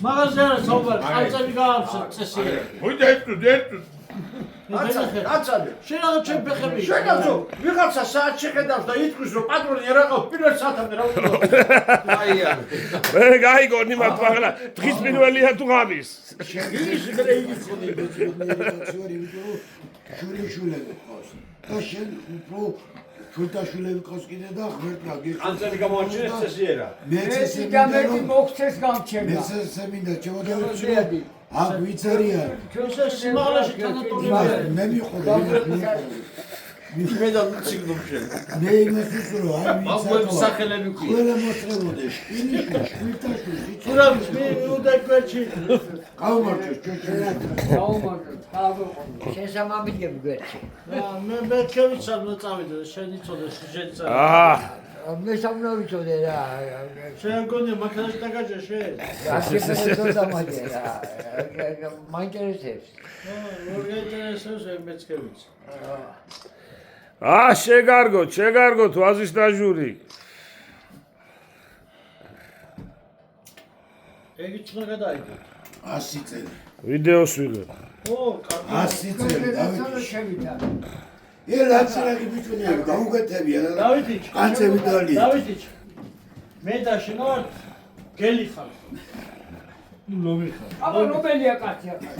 მაღაზია არა საუბარი, ყალწები გაამცეთ წესია. მოიდა ერთ აცადე. შენ რა ჩემ ფეხები? შენაცო, ვიღაცა საათ შეხედავს და იტყვის რომ პატრონი არ აყავს პირველ საათამდე რა უნდა. აია. მე გაიგონი მათ მაგრამ დღის პირველია თუ ღამის. ის გრეიდი ხონი. შულიშულები ყავს. და შენ უფრო შულთაშულები ყავს კიდე და ღმერთმა გიხსნა. ანცელი გამოაჩინეს წესიერა. მეცესე გამეთი მოხცეს გამჩება. მეცესე მინდა ჩავადარებდი. აქ ვიც არიან? ჩვენს სიმაღლეში თანატოლია. მე მიყოლე. მე და ციგნო შენ. მე იმას ვისურვო, აი ვიც მაგუების სახელები ქვია. ყველა მოწრებოდეს, შვილიშვილი, შვილთაშვილი. თურამის მე უნდა გვერდში. გაუმარჯოს ჩვენ. გაუმარჯოს, გავიყო. შესამამიდები გვერდში. მე მეთქევიცარ უნდა წავიდე და შენ იცოდე შენ წავიდე. მე სამნავიცოდე რა. შენ გონია მანქანაში დაგაჭე შენ. ასეფერეთო დამაჯე რა. მაინტერესებს. როგორ გაინტერესებს მეთქევიც. შეგარგოთ ვაზის დაჟური. ეგი ცნა გადაიგო. 100 წელი. ვიდეოს ვიღებ. ო, კარგი. 100 წელი დავით. შევიდა. ლაცრაკი ბიჭუნია, გაუგეთებია და დავითიჩ. კანცები დალი. დავითიჩ. მე და შენ ვარ გელი ხარ. ნუ ლომი ხარ. აბა რომელია კაცია?